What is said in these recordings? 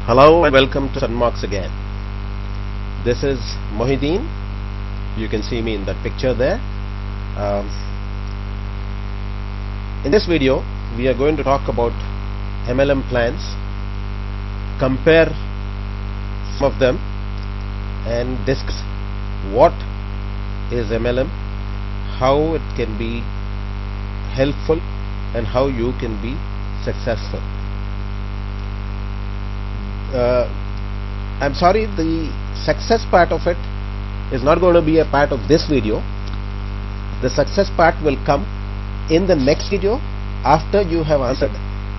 Hello and welcome to Sunmarks again. This is Mohideen. You can see me in that picture there. In this video we are going to talk about MLM plans, compare some of them and discuss what is MLM, how it can be helpful and how you can be successful. I'm sorry, the success part of it is not going to be a part of this video. The success part will come in the next video after you have answered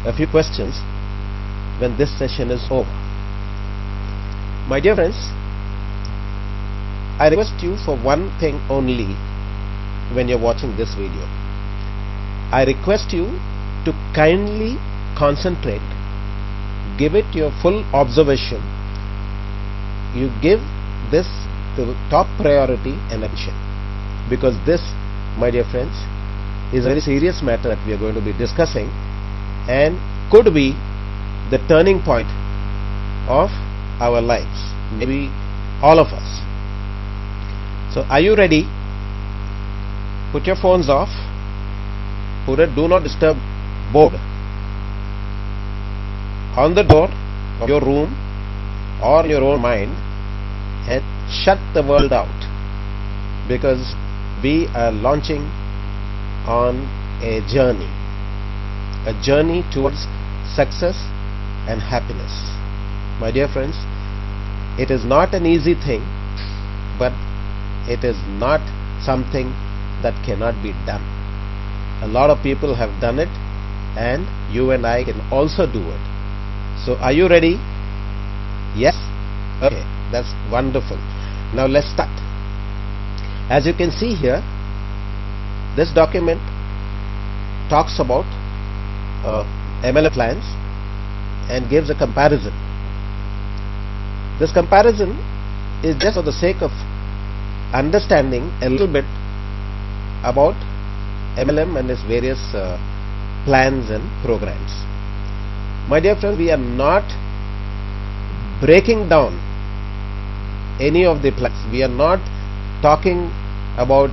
a few questions when this session is over. My dear friends, I request you for one thing only when you're watching this video. I request you to kindly concentrate, give it your full observation. You give this the top priority and attention, because this, my dear friends, is a very serious matter that we are going to be discussing and could be the turning point of our lives, maybe all of us. So are you ready? Put your phones off, put a do not disturb board on the door of your room or your own mind and shut the world out, because we are launching on a journey towards success and happiness. My dear friends, it is not an easy thing, but it is not something that cannot be done. A lot of people have done it, and you and I can also do it. So are you ready? Yes? Okay, that's wonderful. Now let's start. As you can see here, this document talks about MLM plans and gives a comparison. This comparison is just for the sake of understanding a little bit about MLM and its various plans and programs. My dear friends, we are not breaking down any of the plans. We are not talking about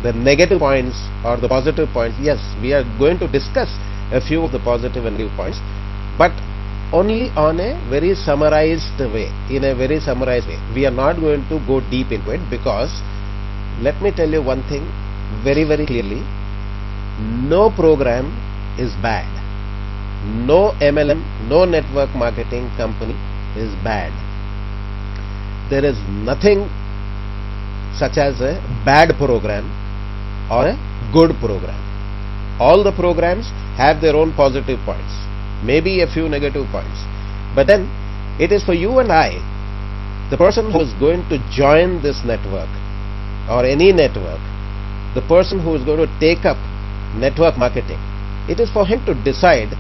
the negative points or the positive points. Yes, we are going to discuss a few of the positive and negative points, but only on a very summarized way, in a very summarized way. We are not going to go deep into it, because let me tell you one thing very, very clearly. No program is bad. No MLM, no network marketing company is bad. There is nothing such as a bad program or a good program. All the programs have their own positive points, maybe a few negative points, but then it is for you and I, the person who is going to join this network or any network, the person who is going to take up network marketing, it is for him to decide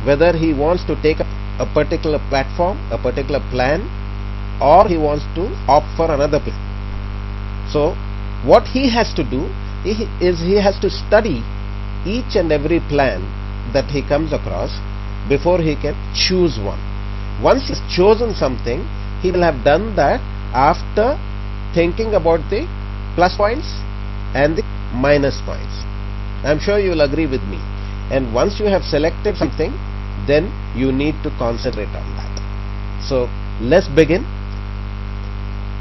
whether he wants to take up a particular platform, a particular plan, or he wants to opt for another plan. So what he has to do is he has to study each and every plan that he comes across before he can choose one. Once he has chosen something, he will have done that after thinking about the plus points and the minus points. I am sure you will agree with me. And once you have selected something, then you need to concentrate on that. So let's begin.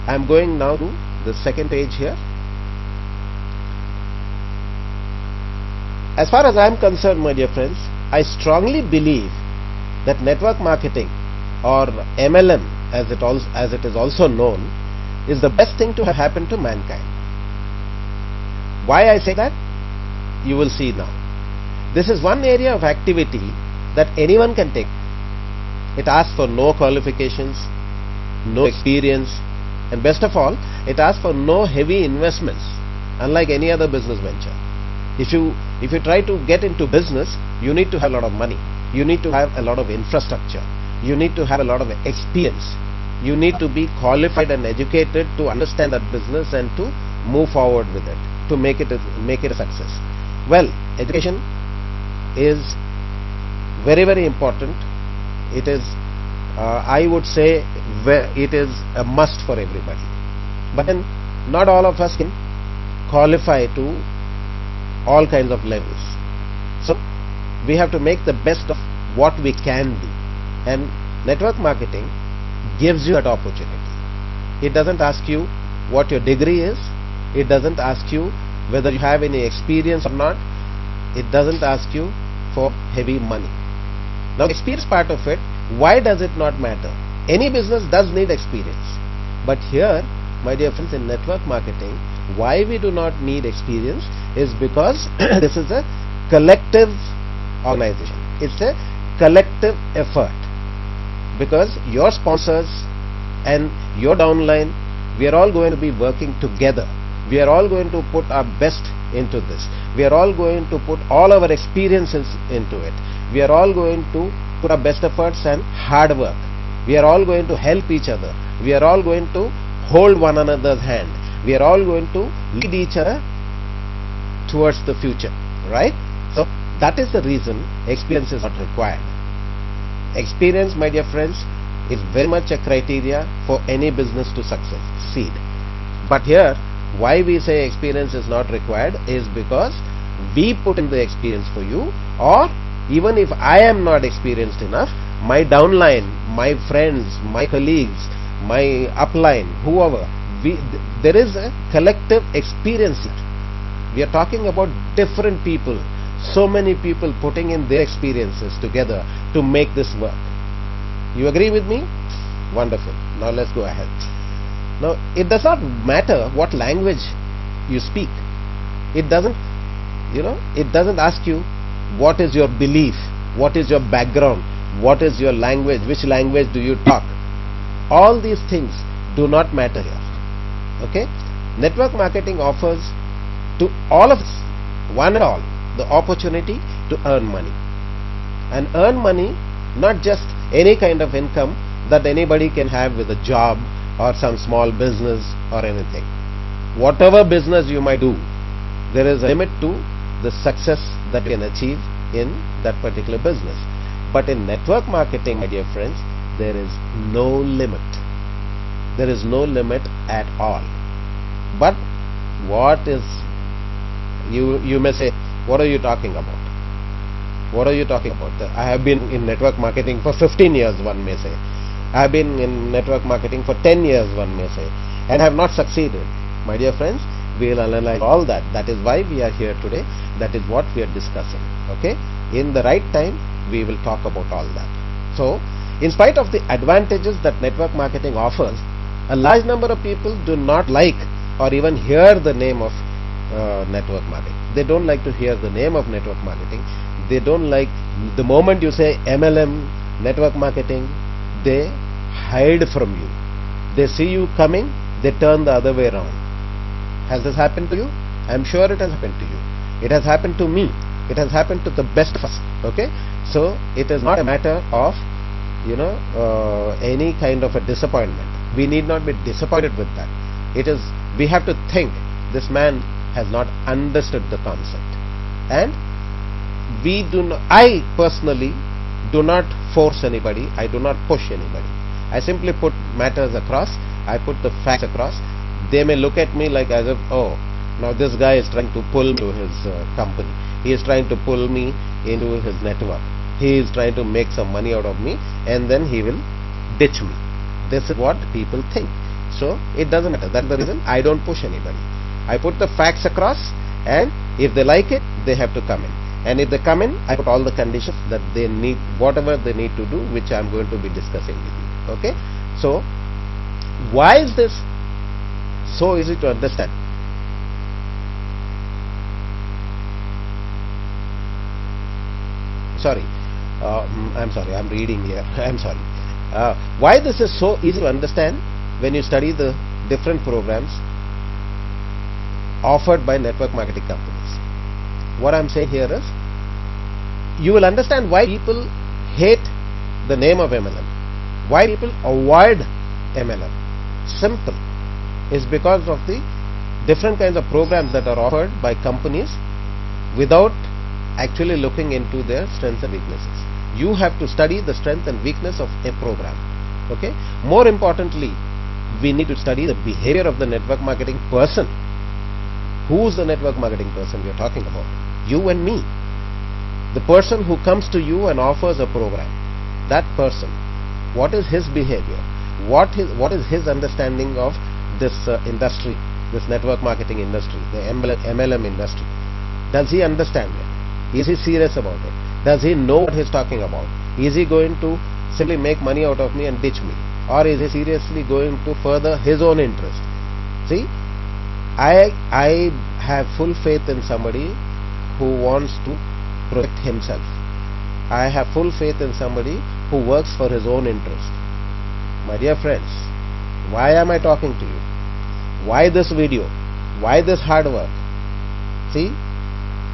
I am going now to the second page here. As far as I am concerned, my dear friends, I strongly believe that network marketing, or MLM as it is also known, is the best thing to have happened to mankind. Why I say that? You will see now. This is one area of activity that anyone can take. It asks for no qualifications, no experience, and best of all, it asks for no heavy investments, unlike any other business venture. If you try to get into business, you need to have a lot of money. You need to have a lot of infrastructure. You need to have a lot of experience. You need to be qualified and educated to understand that business and to move forward with it, to make it a success. Well, education is very, very important. It is I would say it is a must for everybody. But then not all of us can qualify to all kinds of levels. So we have to make the best of what we can do. And network marketing gives you that opportunity. It doesn't ask you what your degree is. It doesn't ask you whether you have any experience or not. It doesn't ask you for heavy money. Now, experience part of it, why does it not matter? Any business does need experience. But here, my dear friends, in network marketing, why we do not need experience is because this is a collective organization. It's a collective effort. Because your sponsors and your downline, we are all going to be working together. We are all going to put our best into this. We are all going to put all our experiences into it. We are all going to put our best efforts and hard work. We are all going to help each other. We are all going to hold one another's hand. We are all going to lead each other towards the future, right? So that is the reason experience is not required. Experience, my dear friends, is very much a criteria for any business to succeed. But here, why we say experience is not required is because we put in the experience for you, or even if I am not experienced enough, my downline, my friends, my colleagues, my upline, whoever, there is a collective experience here. We are talking about different people, so many people putting in their experiences together to make this work. You agree with me? Wonderful. Now let's go ahead. Now, it does not matter what language you speak. It doesn't ask you what is your belief, what is your background, what is your language, which language do you talk. All these things do not matter here. Okay? Network marketing offers to all of us, one and all, the opportunity to earn money. And earn money, not just any kind of income that anybody can have with a job or some small business or anything. Whatever business you might do, there is a limit to the success that you can achieve in that particular business. But in network marketing, my dear friends, there is no limit. There is no limit at all. But what is, you may say, what are you talking about? What are you talking about? I have been in network marketing for 15 years, one may say. I have been in network marketing for 10 years, one may say, and have not succeeded. My dear friends, we will analyze all that. That is why we are here today. That is what we are discussing. Okay? In the right time, we will talk about all that. So, in spite of the advantages that network marketing offers, a large number of people do not like or even hear the name of network marketing. They don't like to hear the name of network marketing. They don't like the moment you say MLM, network marketing, they hide from you. They see you coming, they turn the other way around. Has this happened to you? I am sure it has happened to you. It has happened to me. It has happened to the best of us. Okay? So it is not a matter of any kind of a disappointment. We need not be disappointed with that. It is, we have to think this man has not understood the concept. And we do not, I personally do not force anybody. I do not push anybody. I simply put matters across. I put the facts across. They may look at me like as if, oh, now this guy is trying to pull me to his company. He is trying to pull me into his network. He is trying to make some money out of me, and then he will ditch me. This is what people think. So it doesn't matter. That's the reason I don't push anybody. I put the facts across, and if they like it, they have to come in. And if they come in, I put all the conditions that they need, whatever they need to do, which I am going to be discussing with you. Okay? So, why is this so easy to understand? I'm sorry, I'm reading here. I'm sorry. Why this is so easy to understand when you study the different programs offered by network marketing companies. What I'm saying here is, you will understand why people hate the name of MLM. Why people avoid MLM. Simple. Is because of the different kinds of programs that are offered by companies without actually looking into their strengths and weaknesses. You have to study the strength and weakness of a program. Okay. More importantly, we need to study the behavior of the network marketing person. Who's the network marketing person we are talking about? You and me. The person who comes to you and offers a program. That person. What is his behavior? What is his understanding of this industry, this network marketing industry, the MLM industry? Does he understand it? Is he serious about it? Does he know what he's talking about? Is he going to simply make money out of me and ditch me? Or is he seriously going to further his own interest? See, I have full faith in somebody who wants to protect himself. I have full faith in somebody who works for his own interest. My dear friends, why am I talking to you? Why this video? Why this hard work? See,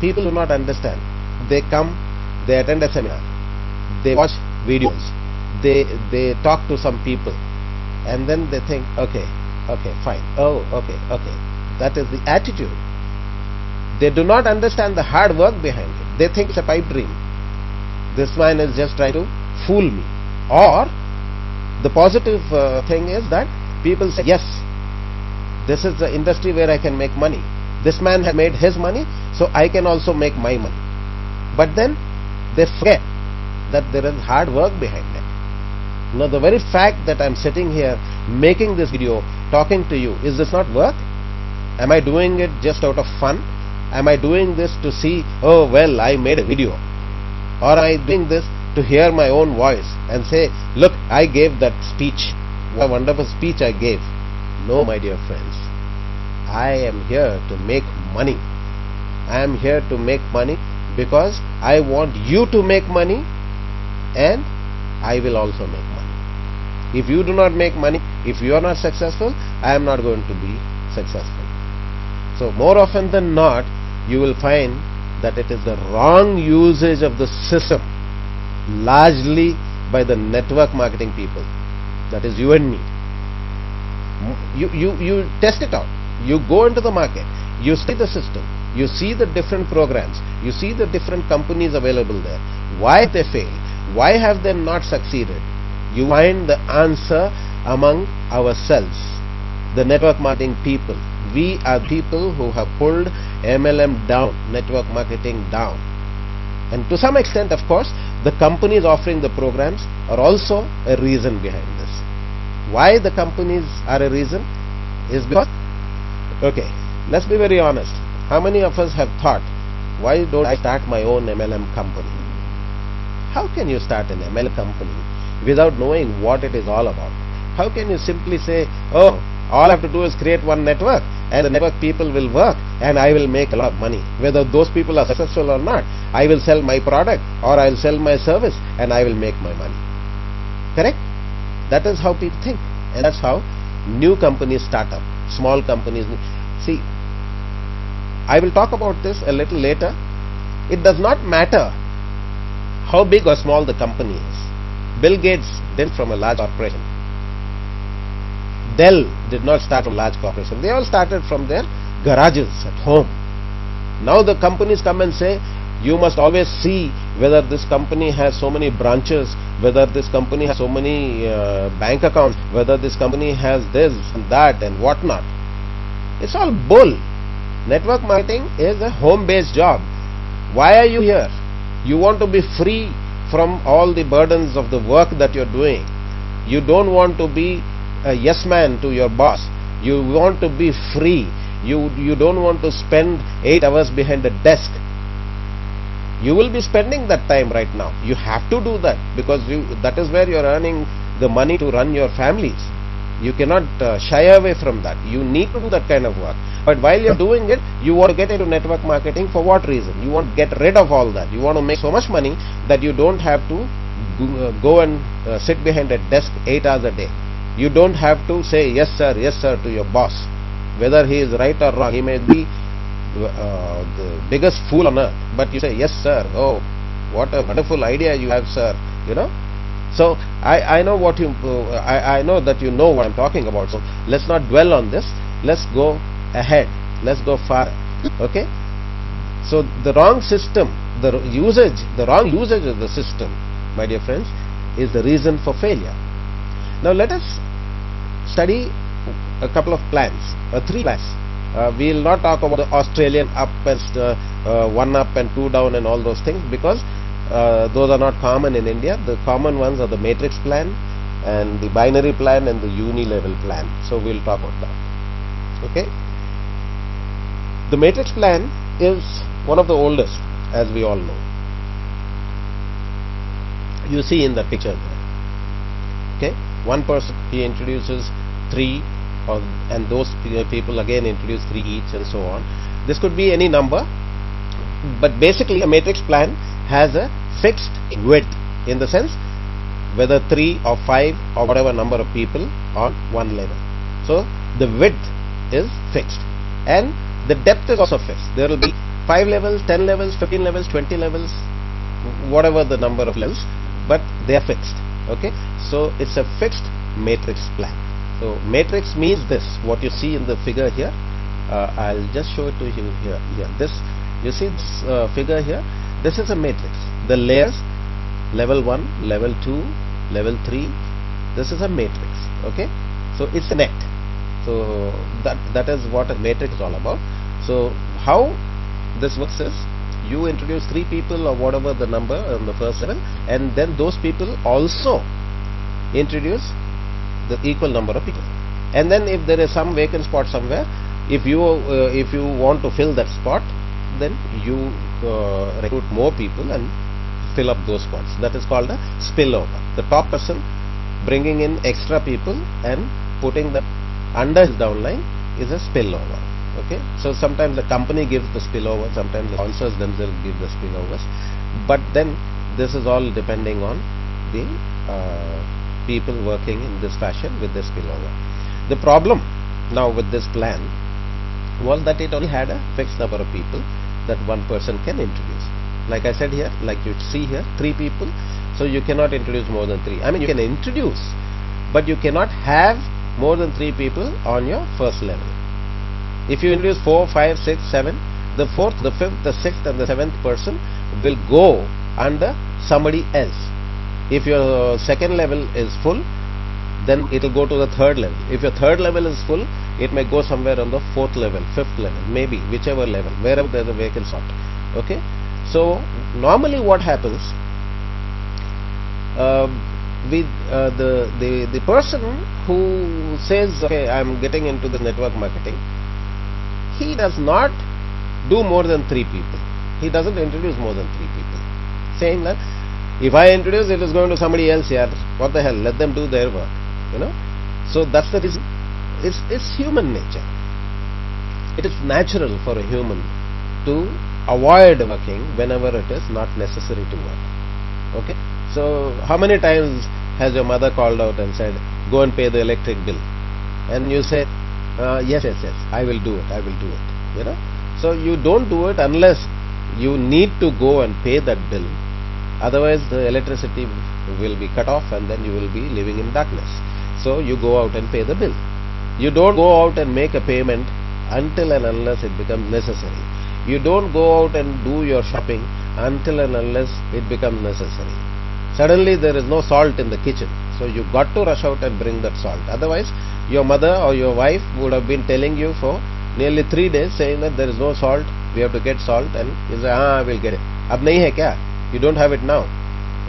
people do not understand. They come, they attend a seminar, they watch videos, they talk to some people, and then they think, okay, fine, oh, okay. That is the attitude. They do not understand the hard work behind it. They think it's a pipe dream. This man is just trying to fool me. Or the positive thing is that people say, yes, this is the industry where I can make money. This man has made his money, so I can also make my money. But then they forget that there is hard work behind it. Now the very fact that I am sitting here making this video, talking to you, is this not work? Am I doing it just out of fun? Am I doing this to see, oh well, I made a video? Or am I doing this to hear my own voice and say, look, I gave that speech, what a wonderful speech I gave? No, my dear friends. I am here to make money. I am here to make money because I want you to make money, and I will also make money. If you do not make money, if you are not successful, I am not going to be successful. So more often than not, you will find that it is the wrong usage of the system, largely by the network marketing people. That is you and me. You test it out. You go into the market, you study the system, you see the different programs, you see the different companies available there. Why they fail? Why have they not succeeded? You find the answer among ourselves, the network marketing people. We are people who have pulled MLM down, network marketing down. And to some extent, of course, the companies offering the programs are also a reason behind this. Why the companies are a reason is because, okay, let's be very honest. How many of us have thought, why don't I start my own MLM company? How can you start an MLM company without knowing what it is all about? How can you simply say, oh, all I have to do is create one network, and the network people will work, and I will make a lot of money. Whether those people are successful or not, I will sell my product or I will sell my service and I will make my money. Correct? That is how people think, and that's how new companies start up, small companies. See, I will talk about this a little later. It does not matter how big or small the company is. Bill Gates didn't from a large corporation. Dell did not start from large corporation. They all started from their garages at home. Now the companies come and say, you must always see whether this company has so many branches, whether this company has so many bank accounts, whether this company has this and that and whatnot. It's all bull. Network marketing is a home-based job. Why are you here? You want to be free from all the burdens of the work that you're doing. You don't want to be a yes man to your boss. You want to be free. You don't want to spend 8 hours behind a desk. You will be spending that time right now. You have to do that because that is where you're earning the money to run your families. You cannot shy away from that. You need to do that kind of work. But while you're doing it, you want to get into network marketing for what reason? You want to get rid of all that. You want to make so much money that you don't have to go and sit behind a desk 8 hours a day. You don't have to say yes sir to your boss. Whether he is right or wrong, he may be the biggest fool on earth, but you say yes sir. Oh, what a wonderful idea you have, sir. You know. So I know what you I know that you know what I'm talking about. So let's not dwell on this. Let's go ahead. Let's go far. Okay. So the wrong system, the wrong usage of the system my dear friends, is the reason for failure. Now let us study a couple of plans, 3 plans. We will not talk about the Australian up and 1 up and 2 down and all those things, because those are not common in India. The common ones are the matrix plan and the binary plan and the uni-level plan. So we will talk about that. Okay. The matrix plan is one of the oldest, as we all know. You see in the picture there. Okay, one person, he introduces 3, and those people again introduce 3 each, and so on. This could be any number, but basically a matrix plan has a fixed width, in the sense whether 3 or 5 or whatever number of people on one level. So the width is fixed, and the depth is also fixed. There will be 5 levels, 10 levels, 15 levels, 20 levels, whatever the number of levels, but they are fixed. Okay, so it's a fixed matrix plan. So matrix means this, what you see in the figure here. I'll just show it to you here. This, you see this figure here. This is a matrix. The layers, level 1, level 2, level 3. This is a matrix. Okay, so it's a net. So that is what a matrix is all about. So how this works is, you introduce 3 people or whatever the number on the first level, and then those people also introduce the equal number of people. And then if there is some vacant spot somewhere, if you want to fill that spot, then you recruit more people and fill up those spots. That is called a spillover. The top person bringing in extra people and putting them under his downline is a spillover. Okay, so sometimes the company gives the spillover, sometimes the sponsors themselves give the spillovers, but then this is all depending on the people working in this fashion with the spillover. The problem now with this plan was that it only had a fixed number of people that one person can introduce. Like I said here, like you see here, 3 people, so you cannot introduce more than 3. I mean, you can introduce, but you cannot have more than 3 people on your first level. If you introduce 4, 5, 6, 7, the 4th, the 5th, the 6th and the 7th person will go under somebody else. If your second level is full, then it will go to the 3rd level. If your 3rd level is full, it may go somewhere on the 4th level, 5th level, maybe whichever level, wherever there is a vacant slot. Okay, so normally what happens, with the person who says, okay, I am getting into the network marketing, he does not do more than 3 people. He doesn't introduce more than 3 people, saying that if I introduce, it is going to somebody else here. What the hell? Let them do their work. You know. So that's the reason. It's human nature. It is natural for a human to avoid working whenever it is not necessary to work. Okay. So how many times has your mother called out and said, go and pay the electric bill, and you say, yes, I will do it, you know. So you don't do it unless you need to go and pay that bill, otherwise the electricity will be cut off and then you will be living in darkness. So you go out and pay the bill. You don't go out and make a payment until and unless it becomes necessary. You don't go out and do your shopping until and unless it becomes necessary. Suddenly there is no salt in the kitchen, so you got to rush out and bring that salt. Otherwise your mother or your wife would have been telling you for nearly 3 days, saying that there is no salt, we have to get salt, and you say, I will get it. Ab nahi hai kya? You don't have it now.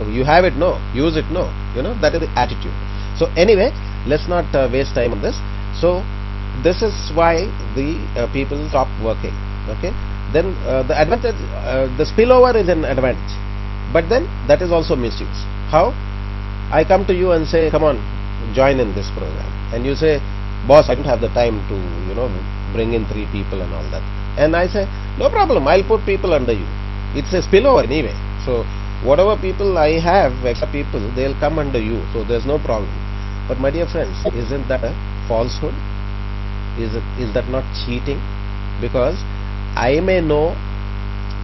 You have it, no. Use it, no. You know, that is the attitude. So anyway, let's not waste time on this. So this is why the people stop working. Okay. Then the advantage, the spillover is an advantage, but then that is also misuse. How? I come to you and say, come on, join in this program, and you say, boss, I don't have the time to, you know, bring in 3 people and all that. And I say, no problem, I'll put people under you. It's a spillover anyway. So whatever people I have, extra people, they'll come under you. So there's no problem. But my dear friends, isn't that a falsehood? Is that not cheating? Because I may know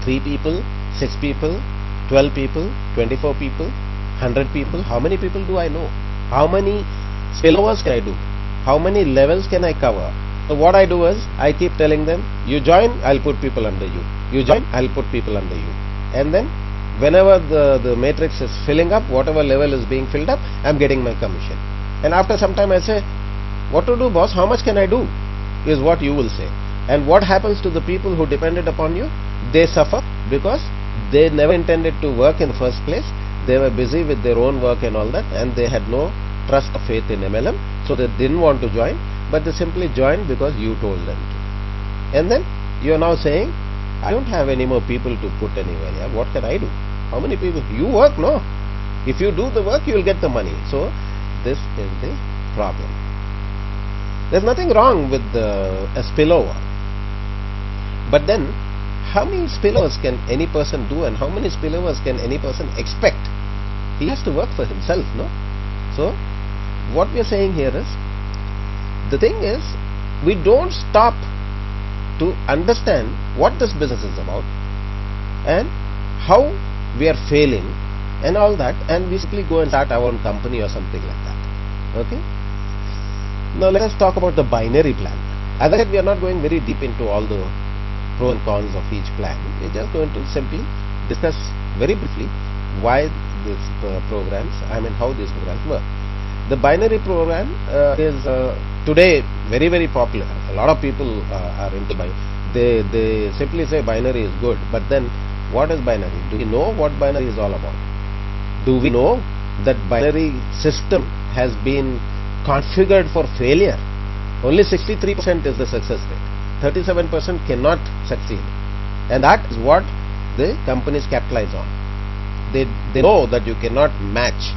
3 people, 6 people, 12 people, 24 people, 100 people. How many people do I know? How many spillovers can I do? How many levels can I cover? So what I do is, I keep telling them, you join, I'll put people under you. You join, I'll put people under you. And then Whenever the matrix is filling up, whatever level is being filled up, I'm getting my commission. And after some time I say, what to do, boss? How much can I do? Is what you will say. And what happens to the people who depended upon you? They suffer because they never intended to work in the first place. They were busy with their own work and all that, and they had no trust or faith in MLM, so they didn't want to join, but they simply joined because you told them to. And then you are now saying, I don't have any more people to put anywhere. Yeah? What can I do? How many people? You work, no? If you do the work, you will get the money. So this is the problem. There's nothing wrong with a spillover. But then, how many spillovers can any person do, and how many spillovers can any person expect? He has to work for himself, no? So, what we are saying here is, the thing is, we don't stop to understand what this business is about and how we are failing and all that, and we simply go and start our own company or something like that. Okay? Now let us talk about the binary plan. As I said, we are not going very deep into all the pros and cons of each plan. We are just going to simply discuss very briefly why these programs, how these programs work. The binary program is today very popular. A lot of people are into binary. They simply say binary is good, but then what is binary? Do we know what binary is all about? Do we know that binary system has been configured for failure? Only 63% is the success rate. 37% cannot succeed, and that is what the companies capitalize on. They know that you cannot match,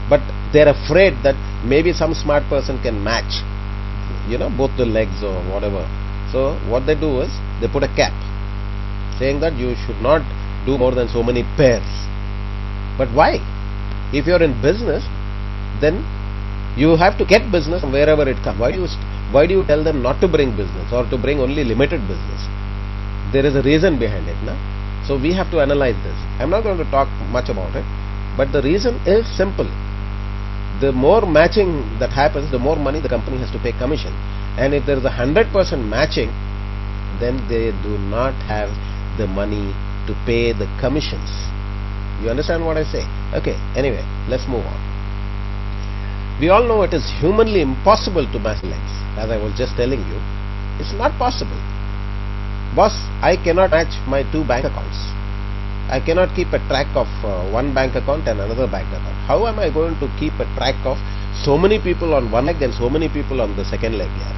but they're afraid that maybe some smart person can match, both the legs or whatever. So what they do is they put a cap saying that you should not do more than so many pairs. But why? If you're in business, then you have to get business from wherever it comes. Why do you tell them not to bring business or to bring only limited business? There is a reason behind it, na? So we have to analyze this. I'm not going to talk much about it, but the reason is simple. The more matching that happens, the more money the company has to pay commission. And if there is 100% matching, then they do not have the money to pay the commissions. You understand what I say? Okay, anyway, let's move on. We all know it is humanly impossible to match legs. As I was just telling you, it's not possible. Boss, I cannot match my two bank accounts. I cannot keep a track of one bank account and another bank account. How am I going to keep a track of so many people on one leg and so many people on the second leg here?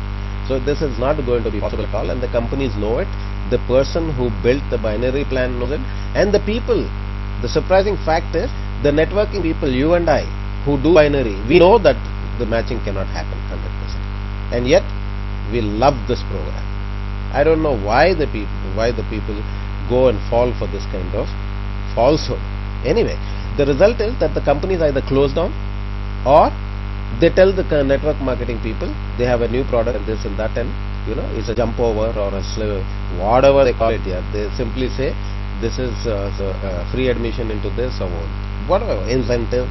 So this is not going to be possible at all, and the companies know it. The person who built the binary plan knows it, and the people. The surprising fact is, the networking people, you and I, who do binary, we know that the matching cannot happen 100%, and yet we love this program. I don't know why the people go and fall for this kind of falsehood. Anyway, the result is that the companies either close down, or they tell the network marketing people they have a new product and this and that, and it's a jump over or a whatever they call it here. They simply say this is free admission into this or whatever incentive,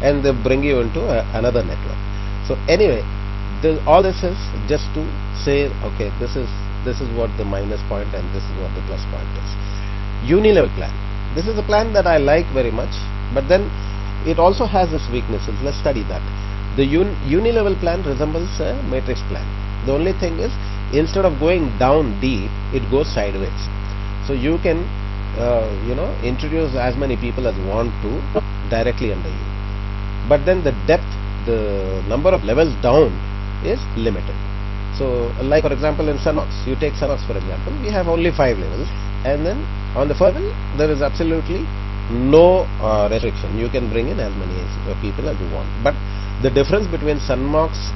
and they bring you into another network. So anyway, all this is just to say, okay, this is what the minus point and this is what the plus point is. Unilevel plan. This is a plan that I like very much, but then it also has its weaknesses. Let's study that. The Unilevel plan resembles a matrix plan. The only thing is, instead of going down deep, it goes sideways. So you can introduce as many people as want to directly under you, but then the depth, the number of levels down is limited. So like for example in Sunnox, you take Sunnox for example, we have only 5 levels, and then on the first level there is absolutely no restriction. You can bring in as many people as you want. But the difference between Sunnox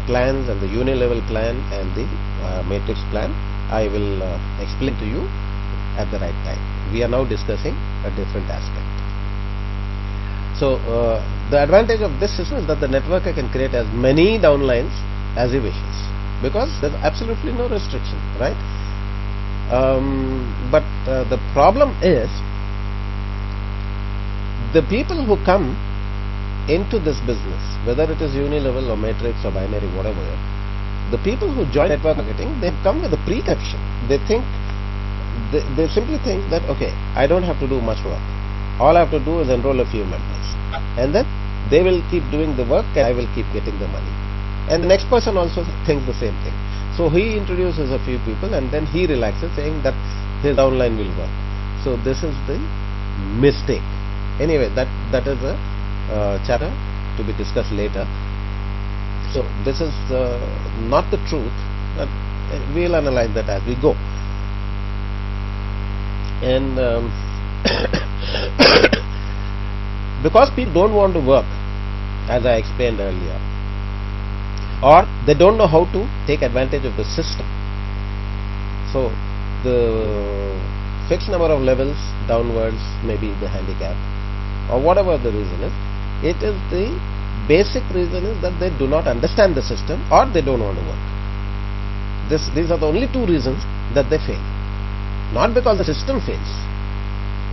plans and the Unilevel plan and the matrix plan, I will explain to you at the right time. We are now discussing a different aspect. So the advantage of this system is that the networker can create as many downlines as he wishes, because there is absolutely no restriction, right? But the problem is, the people who come into this business, whether it is Unilevel or matrix or binary, whatever, the people who join network marketing, they come with a preconception. They think they simply think that, okay, I don't have to do much work. All I have to do is enroll a few members. And then they will keep doing the work and I will keep getting the money. And the next person also thinks the same thing. So he introduces a few people and then he relaxes, saying that his downline will work. So this is the mistake. Anyway, that is a chapter to be discussed later. So this is not the truth, but we'll analyze that as we go. And because people don't want to work, as I explained earlier, or they don't know how to take advantage of the system. So the fixed number of levels downwards may be the handicap, or whatever the reason is. It is the basic reason is that they do not understand the system or they don't want to work. These are the only two reasons that they fail. Not because the system fails,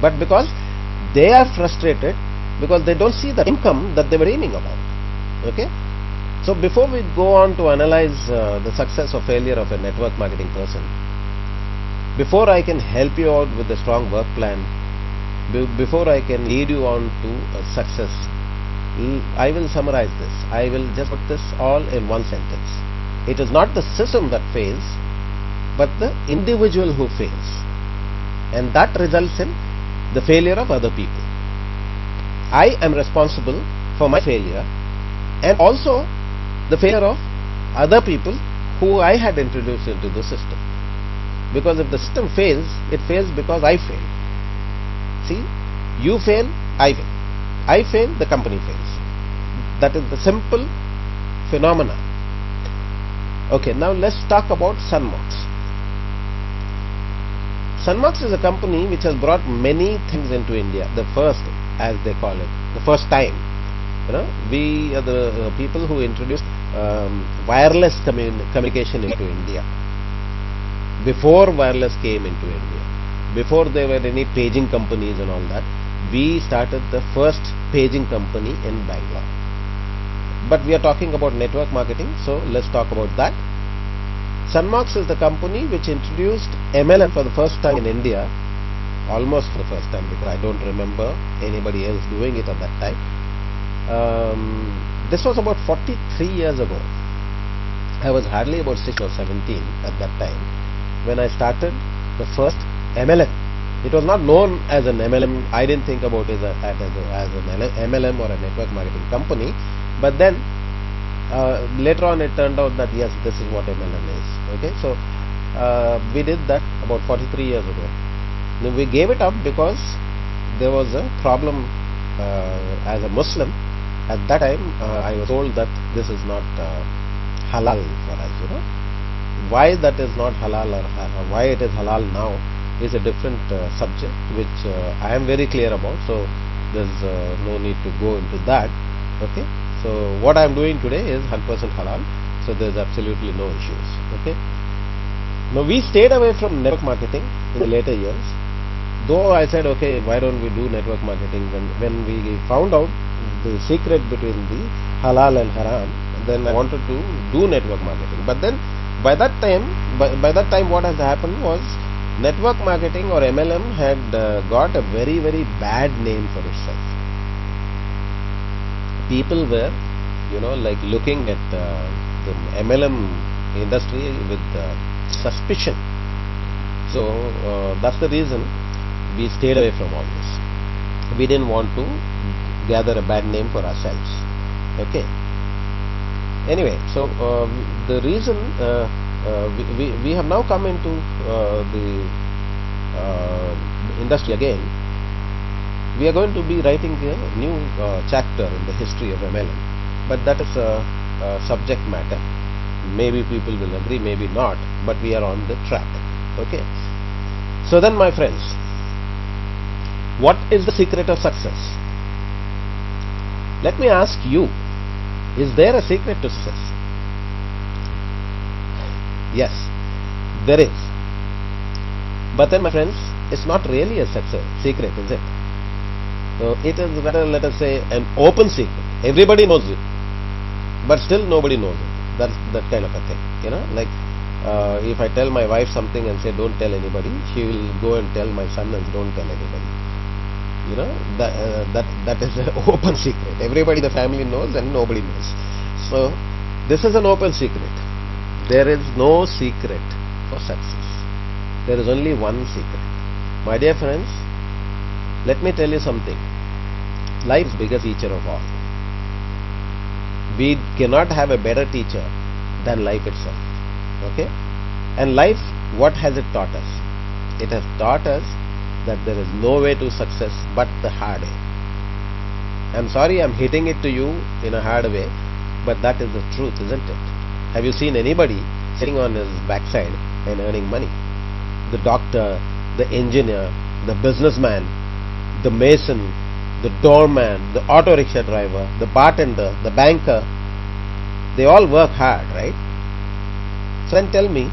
but because they are frustrated because they don't see the income that they were aiming about. Okay? So before we go on to analyze the success or failure of a network marketing person, before I can help you out with a strong work plan, before I can lead you on to success, I will summarize this. I will just put this all in one sentence. It is not the system that fails, but the individual who fails. And that results in the failure of other people. I am responsible for my failure and also the failure of other people who I had introduced into the system. Because if the system fails, it fails because I fail. See, you fail, I fail. I fail, the company fails. That is the simple phenomena. Okay, now let's talk about Sunmox. Sunmox is a company which has brought many things into India. The first, as they call it, the first time. We are the people who introduced wireless communication into India. Before wireless came into India, before there were any paging companies and all that, we started the first paging company in Bangalore. But we are talking about network marketing, so let's talk about that. Sunmox is the company which introduced MLM for the first time in India, almost for the first time, because I don't remember anybody else doing it at that time. This was about 43 years ago. I was hardly about 16 or 17 at that time when I started the first MLM. It was not known as an MLM. I didn't think about it as an MLM or a network marketing company. But then later on it turned out that yes, this is what MLM is. Okay, so we did that about 43 years ago. Now we gave it up because there was a problem as a Muslim. At that time I was told that this is not halal for us. Why that is not halal or why it is halal now is a different subject which I am very clear about, so there is no need to go into that. Okay, so what I am doing today is 100% halal, so there is absolutely no issues. Okay, now we stayed away from network marketing in the later years, though I said, okay, why don't we do network marketing? When we found out the secret between the halal and haram, then I wanted to do network marketing. But then by that time what has happened was network marketing or MLM had got a very, very bad name for itself. People were, like looking at the MLM industry with suspicion. So that's the reason we stayed away from all this. We didn't want to gather a bad name for ourselves. Okay. Anyway, so the reason we have now come into the industry again. We are going to be writing a new chapter in the history of MLM, but that is a subject matter. Maybe people will agree, maybe not, but we are on the track. Okay. So then, my friends, what is the secret of success? Let me ask you, is there a secret to success? Yes, there is. But then, my friends, it's not really a secret, is it? So it is rather, let us say, an open secret. Everybody knows it, but still nobody knows it. That's that kind of a thing. Like If I tell my wife something and say don't tell anybody, she will go and tell my son and don't tell anybody. You know, that is an open secret. Everybody in the family knows and nobody knows. So this is an open secret. There is no secret for success. There is only one secret. My dear friends, let me tell you something. Life's biggest teacher of all. We cannot have a better teacher than life itself. Okay? And life, what has it taught us? It has taught us that there is no way to success but the hard way. I'm sorry I'm hitting it to you in a hard way, but that is the truth, isn't it? Have you seen anybody sitting on his backside and earning money? The doctor, the engineer, the businessman, the mason, the doorman, the auto rickshaw driver, the bartender, the banker, they all work hard, right? So then tell me,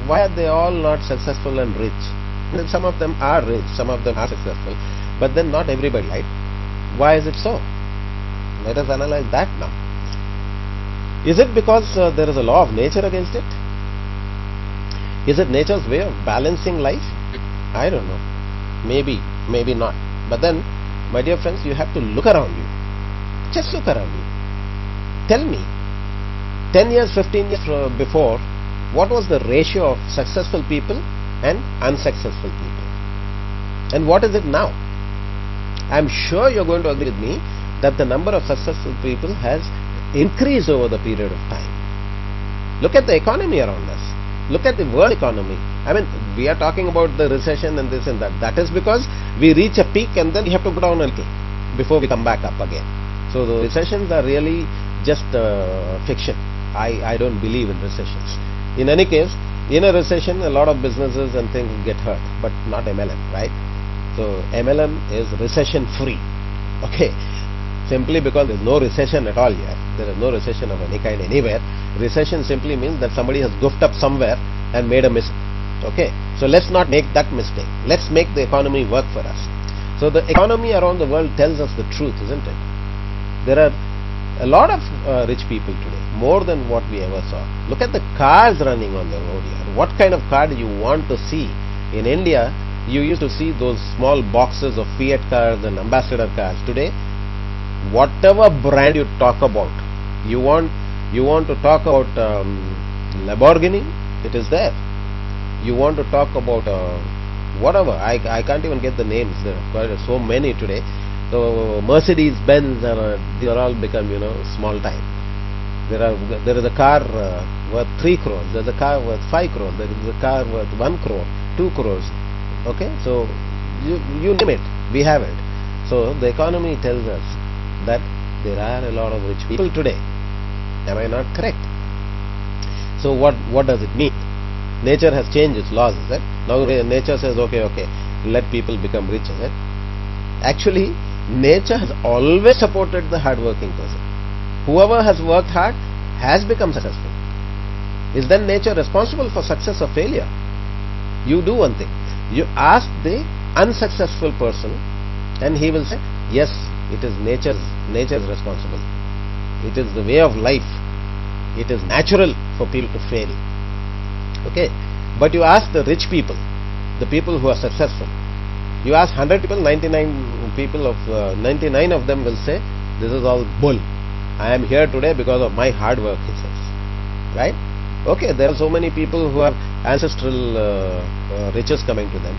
why are they all not successful and rich? Some of them are rich, some of them are successful, but then not everybody, right? Why is it so? Let us analyze that now. Is it because there is a law of nature against it? Is it nature's way of balancing life? I don't know. Maybe, maybe not. But then, my dear friends, you have to look around you. Just look around you. Tell me, 10 years, 15 years before, what was the ratio of successful people and unsuccessful people? And what is it now? I'm sure you're going to agree with me that the number of successful people has increased over the period of time. Look at the economy around us. Look at the world economy. I mean, we are talking about the recession and this and that. That is because we reach a peak and then we have to go down a little before we come back up again. So the recessions are really just fiction. I don't believe in recessions. In any case, in a recession, a lot of businesses and things get hurt, but not MLM, right? So MLM is recession free. Okay. Simply because there is no recession at all here. There is no recession of any kind anywhere. Recession simply means that somebody has goofed up somewhere and made a mistake. Okay. So let's not make that mistake. Let's make the economy work for us. So the economy around the world tells us the truth, isn't it? There are a lot of rich people today, more than what we ever saw. Look at the cars running on the road here. What kind of car do you want to see? In India, you used to see those small boxes of Fiat cars and Ambassador cars. Today, whatever brand you talk about, you want to talk about Lamborghini, it is there. You want to talk about whatever, I can't even get the names. There are so many today. So Mercedes Benz, they are all become small time. There is a car worth 3 crores. There is a car worth 5 crores. There is a car worth 1 crore, 2 crores. Okay, so you name it, we have it. So the economy tells us that there are a lot of rich people today. Am I not correct? So what does it mean? Nature has changed its laws, is it? Now nature says, okay, let people become rich, is it? Actually, nature has always supported the hard-working person. Whoever has worked hard has become successful. Is then nature responsible for success or failure? You do one thing. You ask the unsuccessful person and he will say, yes, it is nature's responsible. It is the way of life. It is natural for people to fail. Okay. But you ask the rich people, the people who are successful. You ask 100 people, 99 of them will say, this is all bull. I am here today because of my hard work, he says. Right? Okay, there are so many people who have ancestral riches coming to them.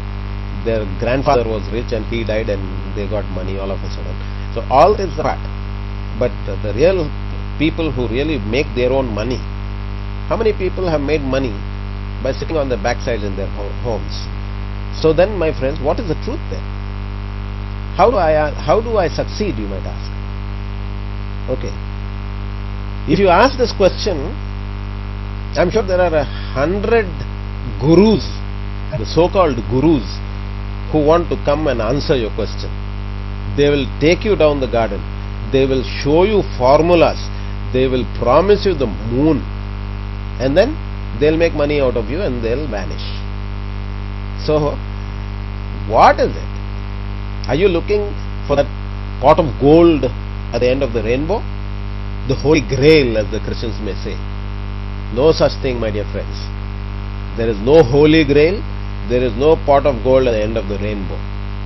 Their grandfather was rich and he died and they got money all of a sudden. So all is that. But the real people who really make their own money, how many people have made money by sitting on their backsides in their homes? So then, my friends, what is the truth then? How do I succeed, you might ask? Okay. If you ask this question, I'm sure there are 100 gurus, the so-called gurus, who want to come and answer your question. They will take you down the garden. They will show you formulas. They will promise you the moon. And then they'll make money out of you and they'll vanish. So, what is it? Are you looking for that pot of gold at the end of the rainbow? The holy grail, as the Christians may say. No such thing, my dear friends. There is no holy grail. There is no pot of gold at the end of the rainbow.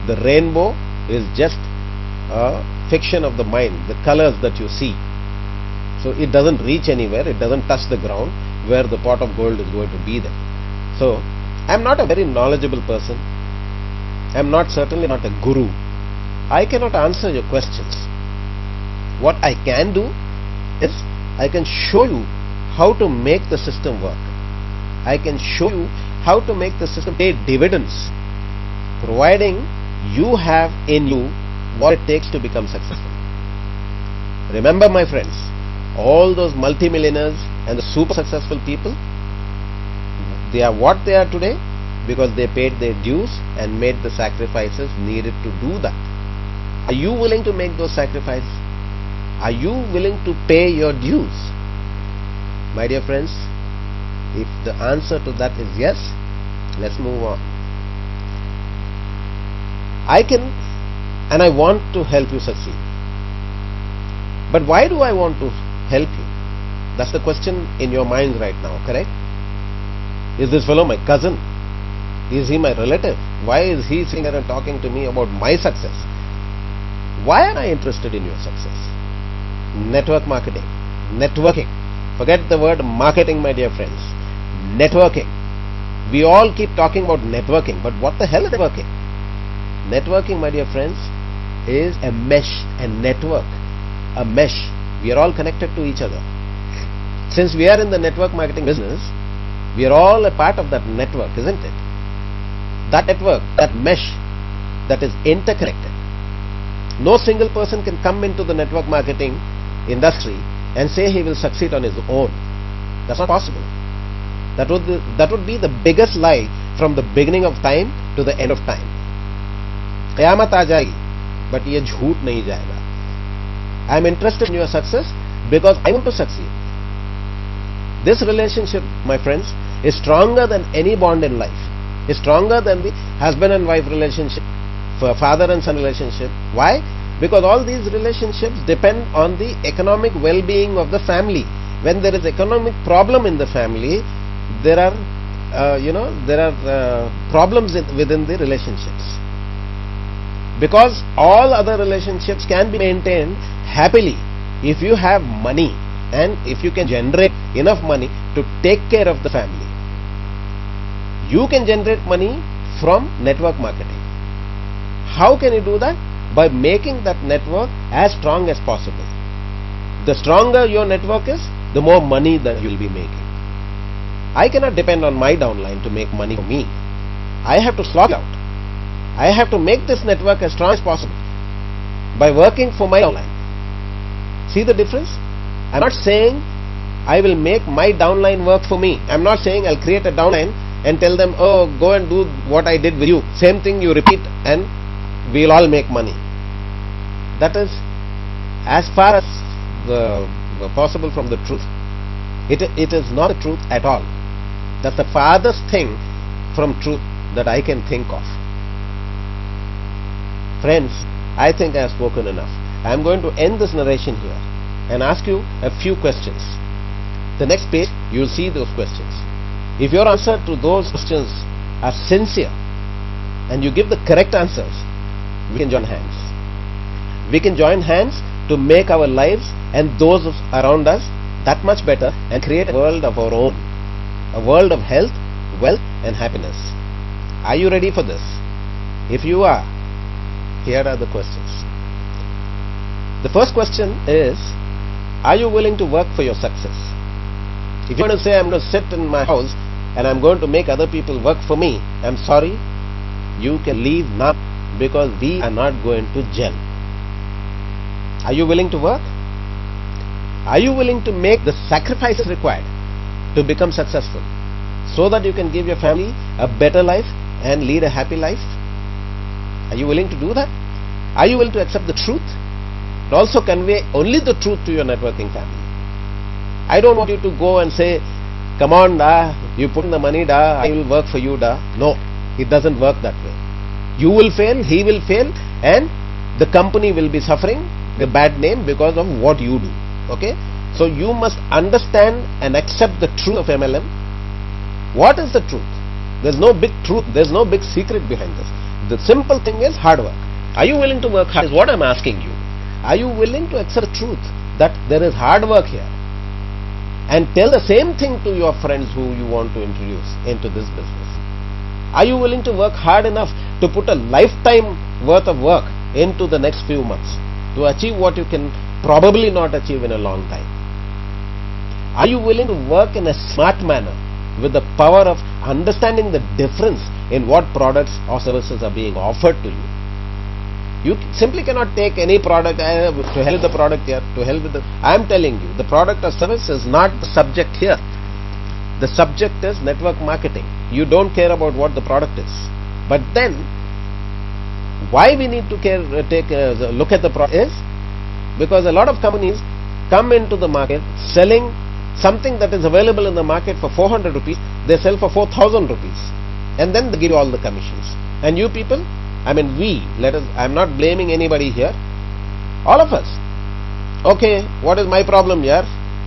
The rainbow is just a fiction of the mind, the colors that you see. So it doesn't reach anywhere, it doesn't touch the ground where the pot of gold is going to be there. So I am not a very knowledgeable person. I am certainly not a guru. I cannot answer your questions. What I can do is I can show you how to make the system work. I can show you how to make the system pay dividends, providing you have in you what it takes to become successful. Remember, my friends, all those multimillionaires and the super successful people, they are what they are today because they paid their dues and made the sacrifices needed to do that. Are you willing to make those sacrifices? Are you willing to pay your dues? My dear friends, if the answer to that is yes, let's move on. I can and I want to help you succeed. But why do I want to help you? That's the question in your minds right now, correct? Is this fellow my cousin? Is he my relative? Why is he sitting there and talking to me about my success? Why am I interested in your success? Network marketing, networking. Forget the word marketing, my dear friends. Networking. We all keep talking about networking, but what the hell is networking? Networking, my dear friends, is a mesh, a network, a mesh. We are all connected to each other. Since we are in the network marketing business, we are all a part of that network, isn't it? That network, that mesh, that is interconnected. No single person can come into the network marketing industry and say he will succeed on his own. That's not possible. That would be the biggest lie from the beginning of time to the end of time. क़यामत आ जाएगी, but ये झूठ नहीं जाएगा. I am interested in your success because I want to succeed. This relationship, my friends, is stronger than any bond in life. Is stronger than the husband and wife relationship, father and son relationship. Why? Because all these relationships depend on the economic well-being of the family. When there is economic problem in the family, there are problems within the relationships. Because all other relationships can be maintained happily if you have money and if you can generate enough money to take care of the family. You can generate money from network marketing. How can you do that? By making that network as strong as possible. The stronger your network is, the more money that you will be making. I cannot depend on my downline to make money for me. I have to slog out. I have to make this network as strong as possible by working for my downline. See the difference? I am not saying I will make my downline work for me. I am not saying I will create a downline and tell them, oh, go and do what I did with you. Same thing you repeat and we will all make money. That is as far as the possible from the truth. It is not the truth at all. That's the farthest thing from truth that I can think of. Friends, I think I have spoken enough. I am going to end this narration here and ask you a few questions. The next page, you will see those questions. If your answer to those questions are sincere and you give the correct answers, we can join hands. We can join hands to make our lives and those around us that much better and create a world of our own. A world of health, wealth and happiness. Are you ready for this? If you are, here are the questions. The first question is, are you willing to work for your success? If you're going to say, I'm going to sit in my house and I'm going to make other people work for me, I'm sorry, you can leave now because we are not going to gel. Are you willing to work? Are you willing to make the sacrifices required to become successful so that you can give your family a better life and lead a happy life? Are you willing to do that? Are you willing to accept the truth and also convey only the truth to your networking family? I don't want you to go and say, come on da, you put in the money da, I will work for you da. No, it doesn't work that way. You will fail, he will fail, and the company will be suffering the bad name because of what you do. Okay? So you must understand and accept the truth of MLM. What is the truth? There's no big truth, there's no big secret behind this. The simple thing is hard work. Are you willing to work hard is what I'm asking you. Are you willing to accept the truth that there is hard work here? And tell the same thing to your friends who you want to introduce into this business. Are you willing to work hard enough to put a lifetime worth of work into the next few months to achieve what you can probably not achieve in a long time? Are you willing to work in a smart manner with the power of understanding the difference in what products or services are being offered to you? You simply cannot take any product to hell with the product here, to hell with the... I am telling you, the product or service is not the subject here. The subject is network marketing. You don't care about what the product is. But then, why we need to take a look at the product is because a lot of companies come into the market selling something that is available in the market for 400 rupees, they sell for 4,000 rupees. And then they give you all the commissions. And you people, I'm not blaming anybody here. All of us. Okay, what is my problem here?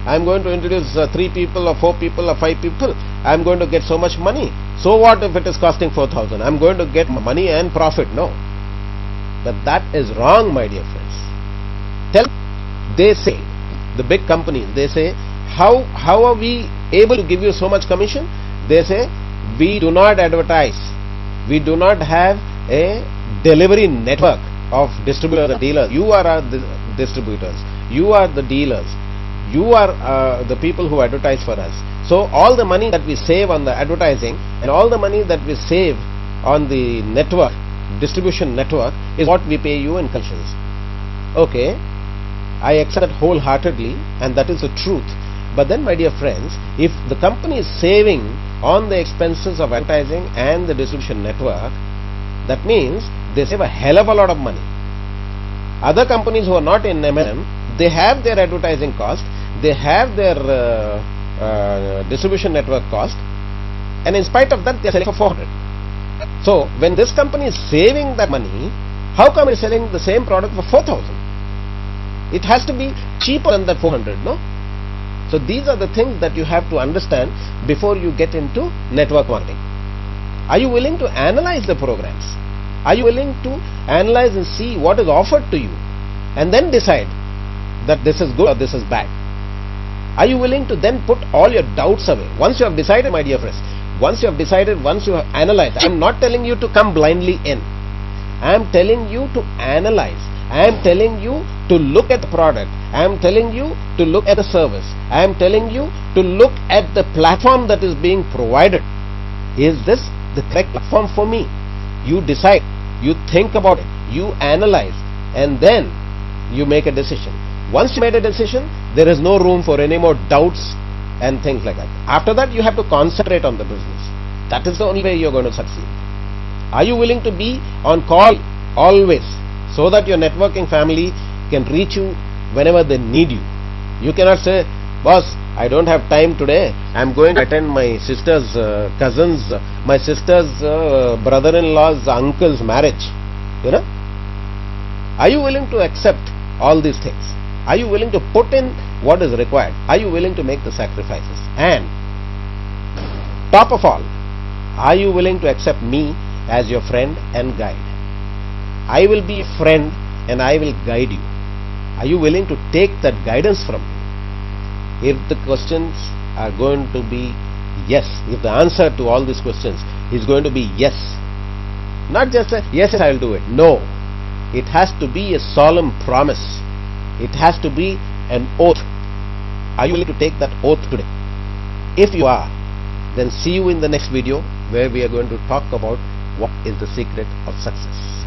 I'm going to introduce 3 people or 4 people or 5 people. I'm going to get so much money. So what if it is costing 4,000? I'm going to get money and profit. No. But that is wrong, my dear friends. They say, the big companies, they say, how are we able to give you so much commission? They say, we do not advertise. We do not have a delivery network of distributors and dealers. You are the distributors. You are the dealers. You are the people who advertise for us. So all the money that we save on the advertising and all the money that we save on the network, distribution network, is what we pay you in commissions. Okay, I accept that wholeheartedly, and that is the truth. But then, my dear friends, if the company is saving on the expenses of advertising and the distribution network, that means they save a hell of a lot of money. Other companies who are not in MLM, they have their advertising cost, they have their distribution network cost, and in spite of that they are selling for 400. So when this company is saving that money, how come it is selling the same product for 4,000? It has to be cheaper than that 400, no? So these are the things that you have to understand before you get into network marketing. Are you willing to analyze the programs? Are you willing to analyze and see what is offered to you and then decide that this is good or this is bad? Are you willing to then put all your doubts away? Once you have decided, my dear friends, once you have decided, once you have analyzed, I am not telling you to come blindly in. I am telling you to analyze. I am telling you to look at the product. I am telling you to look at the service. I am telling you to look at the platform that is being provided. Is this the correct platform for me? You decide, you think about it, you analyze, and then you make a decision. Once you made a decision, there is no room for any more doubts and things like that. After that, you have to concentrate on the business. That is the only way you are going to succeed. Are you willing to be on call always so that your networking family can reach you whenever they need you? You cannot say, boss, I don't have time today. I am going to attend my sister's cousin's, my sister's brother-in-law's uncle's marriage. You know? Are you willing to accept all these things? Are you willing to put in what is required? Are you willing to make the sacrifices? And top of all, are you willing to accept me as your friend and guide? I will be a friend and I will guide you. Are you willing to take that guidance from me? If the questions are going to be yes, if the answer to all these questions is going to be yes, not just a yes, I will do it. No, it has to be a solemn promise. It has to be an oath. Are you willing to take that oath today? If you are, then see you in the next video where we are going to talk about what is the secret of success.